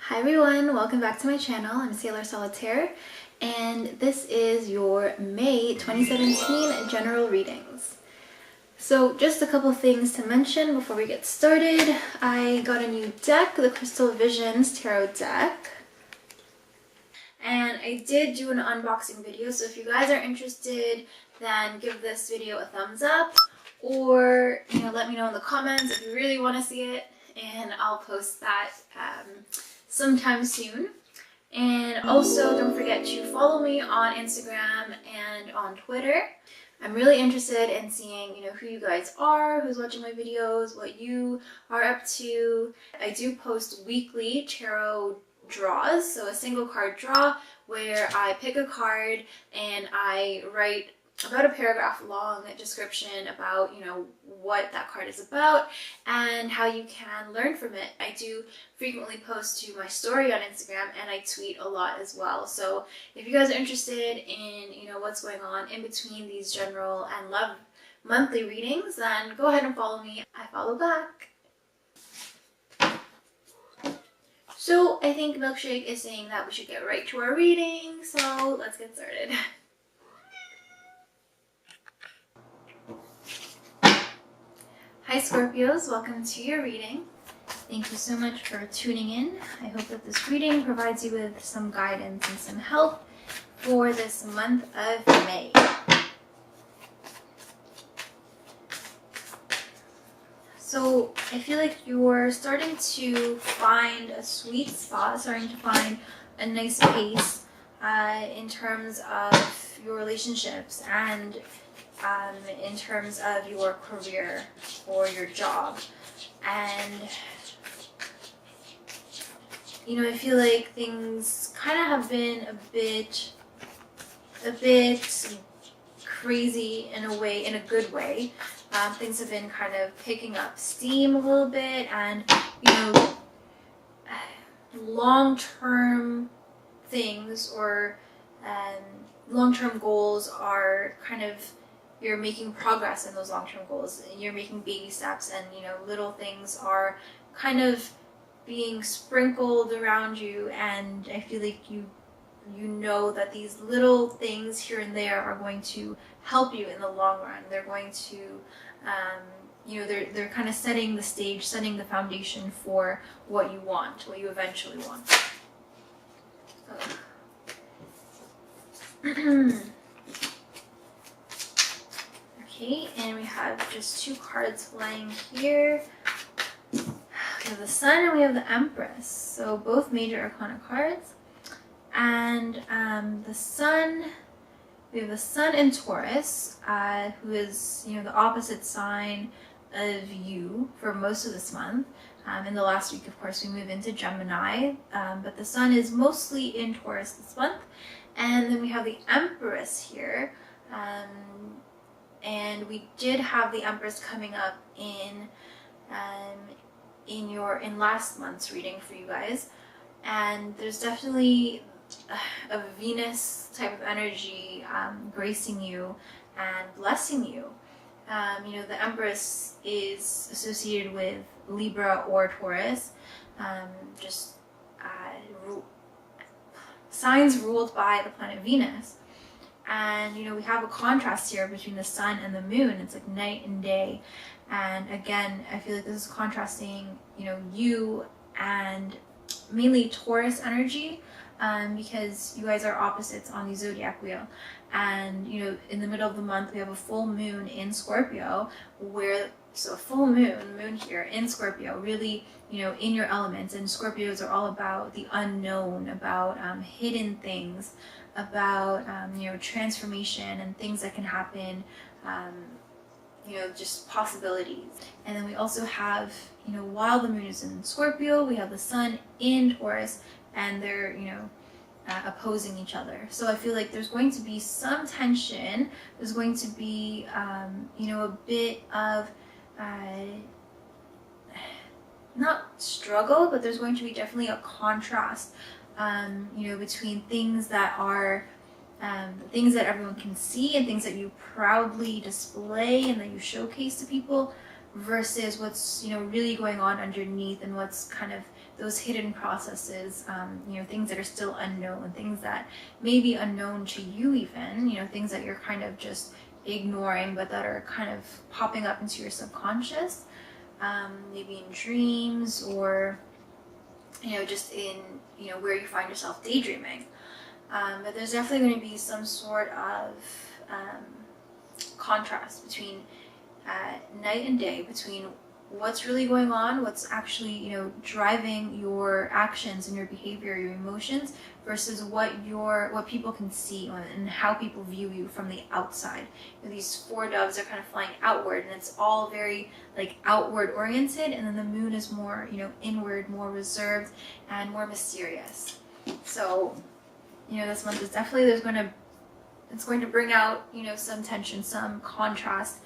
Hi everyone, welcome back to my channel. I'm Sailor Solitaire and this is your May 2017 general readings. So just a couple things to mention before we get started. I got a new deck, the Crystal Visions Tarot deck. And I did do an unboxing video, so if you guys are interested, then give this video a thumbs up or let me know in the comments if you really want to see it, and I'll post that sometime soon. And also don't forget to follow me on Instagram and on Twitter. I'm really interested in seeing who you guys are, who's watching my videos, what you are up to. I do post weekly tarot draws, so a single card draw where I pick a card and I write about a paragraph long description about what that card is about and how you can learn from it. I do frequently post to my story on Instagram and I tweet a lot as well. So if you guys are interested in what's going on in between these general and love monthly readings, then go ahead and follow me. I follow back. So I think Milkshake is saying that we should get right to our reading, so let's get started. Hi Scorpios, welcome to your reading. Thank you so much for tuning in. I hope that this reading provides you with some guidance and some help for this month of May. So I feel like you're starting to find a sweet spot, starting to find a nice pace in terms of your relationships and in terms of your career or your job. And I feel like things kind of have been a bit crazy in a way, in a good way. Things have been kind of picking up steam a little bit, and long-term things or long-term goals are kind of, you're making progress in those long-term goals. You're making baby steps, and little things are kind of being sprinkled around you, and I feel like you know that these little things here and there are going to help you in the long run. They're going to they're kind of setting the stage, setting the foundation for what you want, what you eventually want. Okay, and we have just two cards lying here. We have the Sun and we have the Empress, so both major arcana cards. And the Sun, we have the Sun in Taurus, who is the opposite sign of you for most of this month. In the last week, of course, we move into Gemini, but the Sun is mostly in Taurus this month. And then we have the Empress here. And we did have the Empress coming up in last month's reading for you guys, and there's definitely a Venus type of energy gracing you and blessing you. The Empress is associated with Libra or Taurus, signs ruled by the planet Venus. And we have a contrast here between the Sun and the Moon. It's like night and day. And again, I feel like this is contrasting you and mainly Taurus energy, because you guys are opposites on the zodiac wheel. And in the middle of the month we have a full moon in Scorpio, so a full moon here in Scorpio, really in your elements. And Scorpios are all about the unknown, about hidden things, about transformation and things that can happen, just possibilities. And then we also have while the moon is in Scorpio, we have the Sun in Taurus, and they're opposing each other. So I feel like there's going to be some tension. There's going to be a bit of not struggle, but there's going to be definitely a contrast between things that are things that everyone can see and things that you proudly display and that you showcase to people, versus what's really going on underneath and what's kind of those hidden processes, you know, things that are still unknown, things that may be unknown to you even, you know, things that you're kind of just ignoring but that are kind of popping up into your subconscious, maybe in dreams, or, you know, just in, you know, where you find yourself daydreaming. But there's definitely going to be some sort of contrast between night and day, between what's really going on, what's actually, you know, driving your actions and your behavior, your emotions, versus what people can see and how people view you from the outside. You know, these 4 doves are kind of flying outward, and it's all very like outward oriented, and then the moon is more, you know, inward, more reserved and more mysterious. So, you know, this month is definitely, it's going to bring out, you know, some tension, some contrast.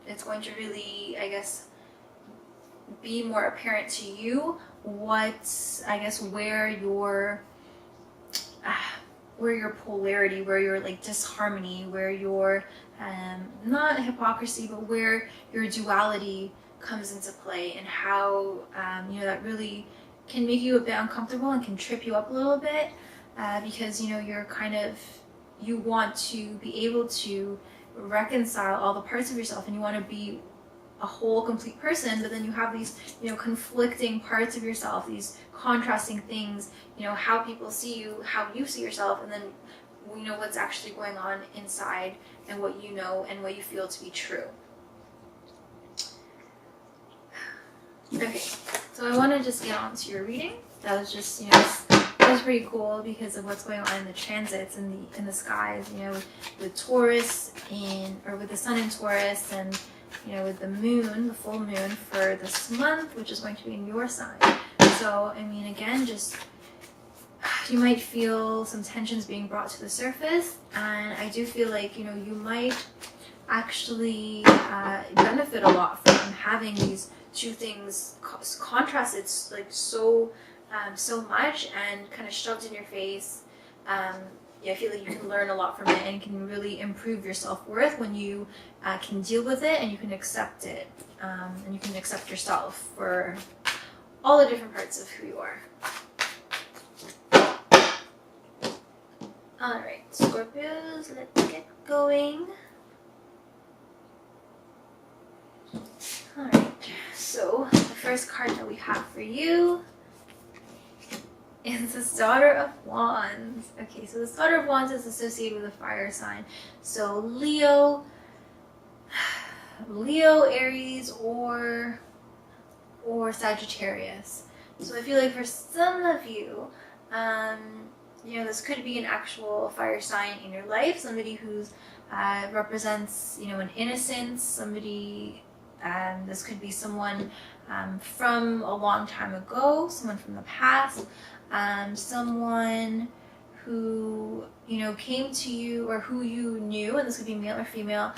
It's going to really, I guess, be more apparent to you what, I guess, where your polarity, where your like disharmony, where your not hypocrisy, but where your duality comes into play, and how you know, that really can make you a bit uncomfortable and can trip you up a little bit, because, you know, you want to be able to reconcile all the parts of yourself, and you want to be a whole, complete person, but then you have these, you know, conflicting parts of yourself, these contrasting things, you know, how people see you, how you see yourself, and then, you know, what's actually going on inside, and what you know and what you feel to be true. Okay, so I want to just get on to your reading. That was just, you know, that was pretty cool because of what's going on in the transits in the skies, you know, with Taurus with the sun in Taurus, and, you know, with the moon, the full moon for this month, which is going to be in your sign. So, I mean, again, just, you might feel some tensions being brought to the surface, and I do feel like, you know, you might actually benefit a lot from having these 2 things contrasted like so much and kind of shoved in your face. Yeah, I feel like you can learn a lot from it, and can really improve your self-worth when you can deal with it, and you can accept it, and you can accept yourself for all the different parts of who you are. Alright, Scorpios, let's get going. Alright, so the first card that we have for you is the Daughter of Wands. Okay, so the Daughter of Wands is associated with a fire sign. So Leo, Aries, or Sagittarius. So I feel like for some of you, you know, this could be an actual fire sign in your life. Somebody who's represents, you know, an innocence. Somebody, this could be someone from a long time ago, someone from the past. Someone who, you know, came to you, or who you knew, and this could be male or female,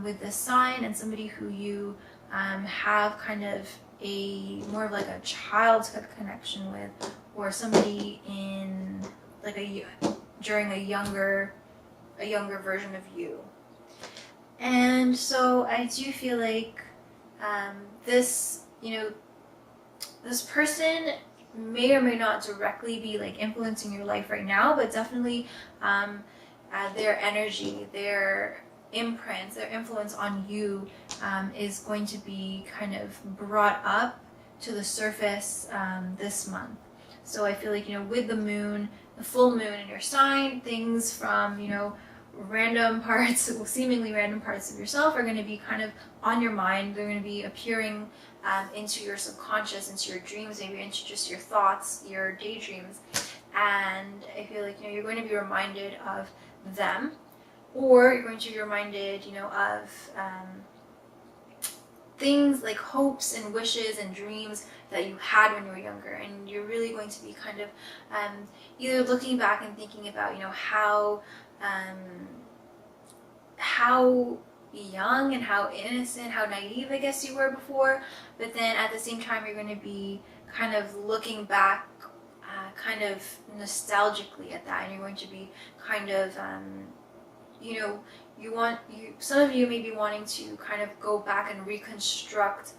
with this sign, and somebody who you have kind of more of like a childhood connection with, or somebody in like during a younger version of you. And so I do feel like this, you know, this person may or may not directly be like influencing your life right now, but definitely their energy, their imprint, their influence on you is going to be kind of brought up to the surface this month. So I feel like, you know, with the moon, the full moon in your sign, things from, you know, random parts, seemingly random parts of yourself are going to be kind of on your mind. They're going to be appearing into your subconscious, into your dreams, maybe into just your thoughts, your daydreams. And I feel like, you know, you're going to be reminded of them, or you're going to be reminded, you know, of things like hopes and wishes and dreams that you had when you were younger. And you're really going to be kind of either looking back and thinking about, you know, how young and how innocent, how naive, I guess, you were before, but then at the same time you're going to be kind of looking back kind of nostalgically at that, and you're going to be kind of you know, some of you may be wanting to kind of go back and reconstruct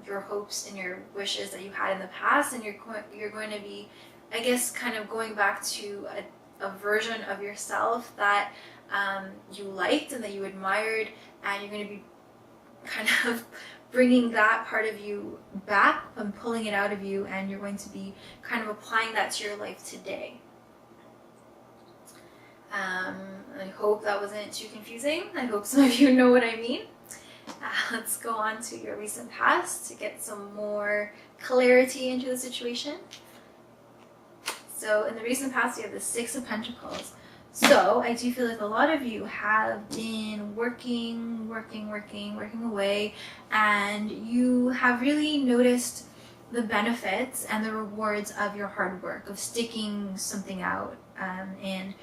your hopes and your wishes that you had in the past, and you're going to be, I guess, kind of going back to a version of yourself that you liked and that you admired, and you're going to be kind of bringing that part of you back and pulling it out of you, and you're going to be kind of applying that to your life today. I hope that wasn't too confusing. I hope some of you know what I mean. Let's go on to your recent past to get some more clarity into the situation. So in the recent past, you have the Six of Pentacles. So I do feel like a lot of you have been working away, and you have really noticed the benefits and the rewards of your hard work, of sticking something out, and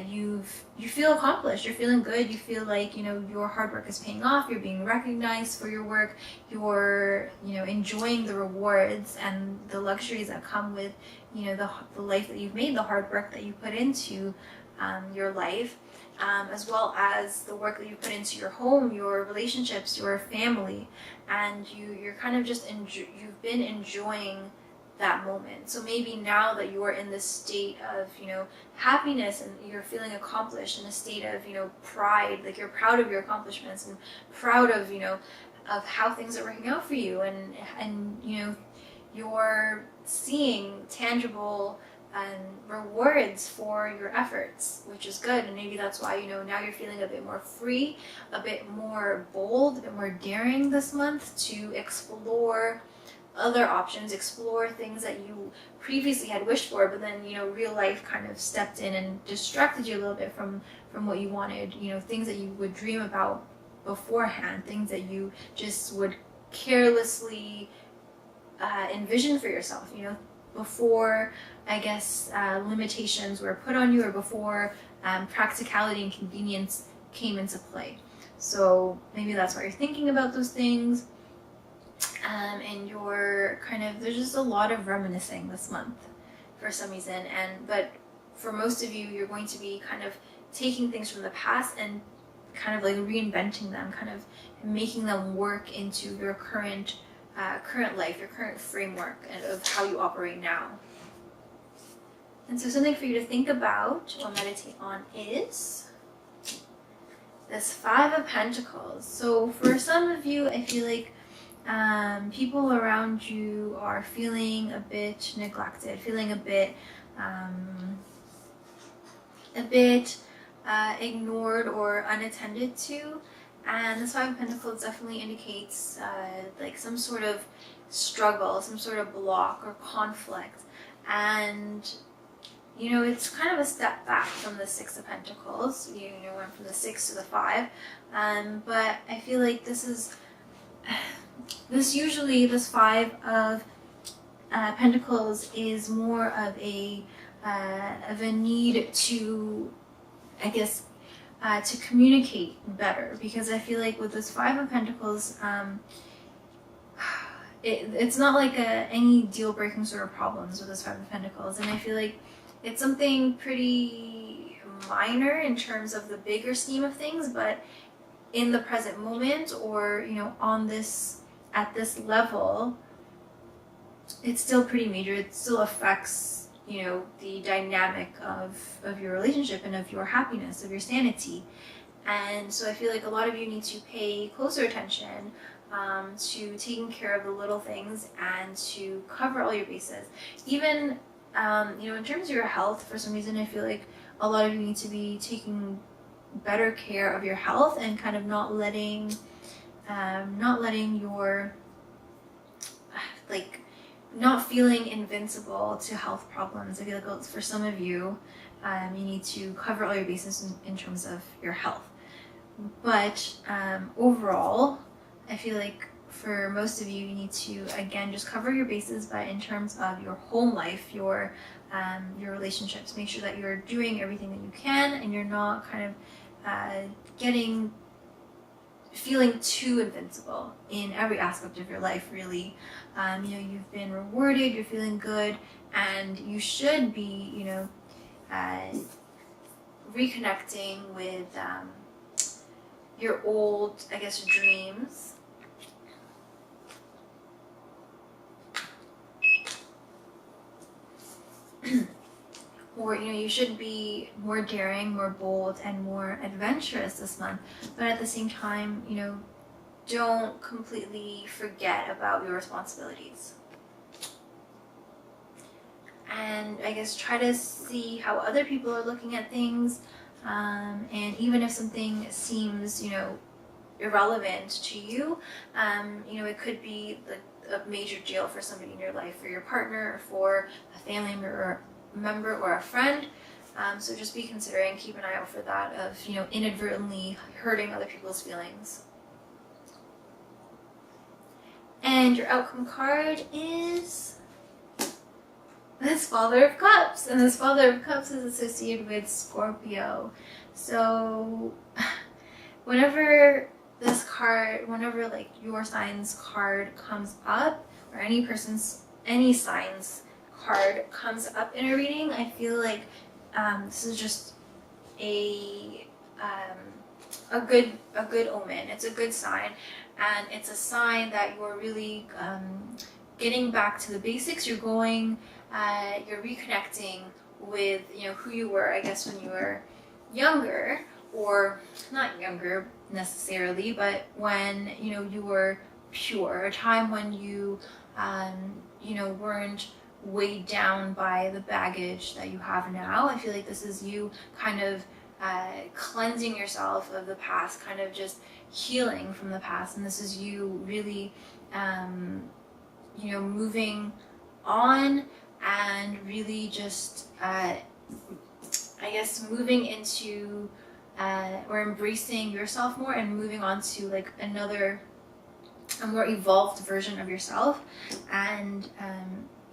you feel accomplished. You're feeling good. You feel like, you know, your hard work is paying off. You're being recognized for your work. You're, you know, enjoying the rewards and the luxuries that come with, you know, the life that you've made, the hard work that you put into your life, as well as the work that you put into your home, your relationships, your family, and you're kind of just you've been enjoying that moment. So maybe now that you are in this state of, you know, happiness, and you're feeling accomplished, in a state of, you know, pride, like you're proud of your accomplishments and proud of, you know, of how things are working out for you, and you know, you're seeing tangible rewards for your efforts, which is good. And maybe that's why, you know, now you're feeling a bit more free, a bit more bold, a bit more daring this month to explore other options, explore things that you previously had wished for, but then, you know, real life kind of stepped in and distracted you a little bit from what you wanted. You know, things that you would dream about beforehand, things that you just would carelessly envision for yourself, you know, before, I guess, limitations were put on you, or before practicality and convenience came into play. So maybe that's why you're thinking about those things, and you're kind of, there's just a lot of reminiscing this month for some reason, but for most of you, you're going to be kind of taking things from the past and kind of like reinventing them, kind of making them work into your current life, your current framework of how you operate now. And so something for you to think about or meditate on is this Five of Pentacles. So for some of you, I feel like people around you are feeling a bit neglected, feeling a bit ignored or unattended to. And this Five of Pentacles definitely indicates like some sort of struggle, some sort of block or conflict. And, you know, it's kind of a step back from the Six of Pentacles. You know, went from the Six to the Five. But I feel like this Five of Pentacles is more of a need to, I guess, to communicate better, because I feel like with this Five of Pentacles, it's not like any deal-breaking sort of problems with this Five of Pentacles, and I feel like it's something pretty minor in terms of the bigger scheme of things, but in the present moment, or, you know, at this level, it's still pretty major. It still affects, you know, the dynamic of your relationship and of your happiness, of your sanity. And so I feel like a lot of you need to pay closer attention to taking care of the little things and to cover all your bases. Even, you know, in terms of your health, for some reason, I feel like a lot of you need to be taking better care of your health and kind of not letting your, like, not feeling invincible to health problems. I feel like for some of you, you need to cover all your bases in terms of your health. But overall, I feel like for most of you, you need to, again, just cover your bases, but in terms of your home life, your relationships, make sure that you're doing everything that you can, and you're not kind of feeling too invincible in every aspect of your life, really. You know, you've been rewarded, you're feeling good, and you should be, you know, reconnecting with your old, I guess, dreams. or you should be more daring, more bold, and more adventurous this month. But at the same time, don't completely forget about your responsibilities. And I guess try to see how other people are looking at things, and even if something seems irrelevant to you, it could be like a major deal for somebody in your life, for your partner, or for a family member or a friend. So just be considering, keep an eye out for that, of inadvertently hurting other people's feelings. And your outcome card is this Father of Cups, and this Father of Cups is associated with Scorpio. So whenever like your sign's card comes up, or any sign's card comes up in a reading, I feel like this is just a good omen. It's a good sign, and it's a sign that you're really getting back to the basics. You're reconnecting with who you were, I guess, when you were younger, or not younger necessarily, but when you were pure, a time when you weren't weighed down by the baggage that you have now. I feel like this is you kind of cleansing yourself of the past, kind of just healing from the past, and this is you really moving on, and really just I guess moving into or embracing yourself more, and moving on to like a more evolved version of yourself. And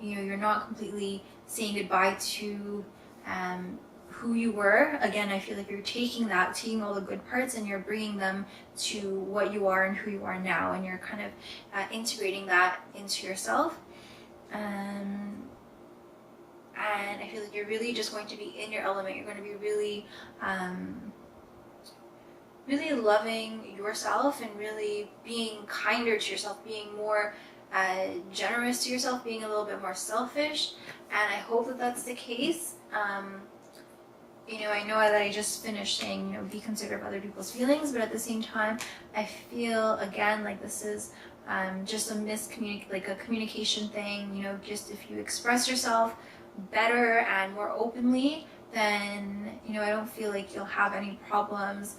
you're not completely saying goodbye to who you were. Again, I feel like you're taking all the good parts, and you're bringing them to what you are and who you are now, and you're kind of integrating that into yourself. And I feel like you're really just going to be in your element. You're going to be really really loving yourself, and really being kinder to yourself, being more generous to yourself, being a little bit more selfish. And I hope that that's the case. I know that I just finished saying, be considerate of other people's feelings, but at the same time, I feel, again, like this is just a communication thing. Just if you express yourself better and more openly, then, I don't feel like you'll have any problems,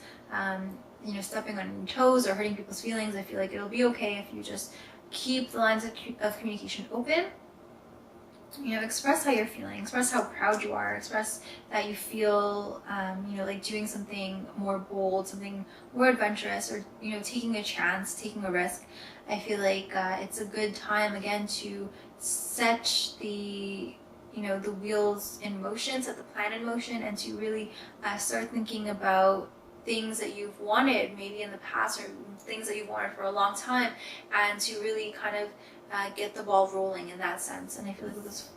stepping on your toes or hurting people's feelings. I feel like it'll be okay if you just keep the lines of communication open. Express how you're feeling, express how proud you are, express that you feel, like doing something more bold, something more adventurous, or, taking a chance, taking a risk. I feel like it's a good time, again, to set the wheels in motion, set the plan in motion, and to really start thinking about things that you've wanted maybe in the past, or things that you've wanted for a long time, and to really kind of get the ball rolling in that sense. And I feel like with this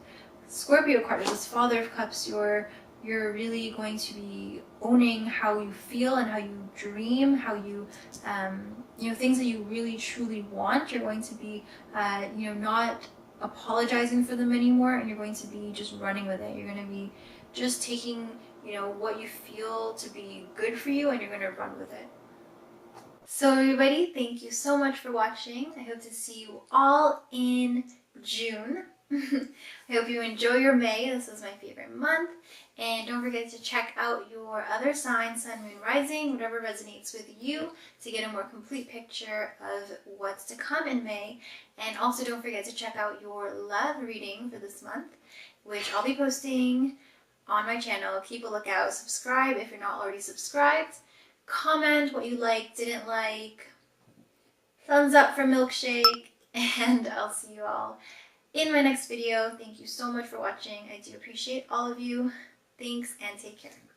Scorpio card, this Father of Cups, you're really going to be owning how you feel and how you dream, how you things that you really truly want. You're going to be not apologizing for them anymore, and you're going to be just running with it. You're going to be just taking what you feel to be good for you, and you're going to run with it. So everybody, thank you so much for watching. I hope to see you all in June. I hope you enjoy your May. This is my favorite month. And don't forget to check out your other signs, Sun, Moon, Rising, whatever resonates with you, to get a more complete picture of what's to come in May. And also don't forget to check out your love reading for this month, which I'll be posting on my channel. Keep a lookout. Subscribe if you're not already subscribed. Comment what you liked, didn't like. Thumbs up for Milkshake. And I'll see you all in my next video. Thank you so much for watching. I do appreciate all of you. Thanks, and take care.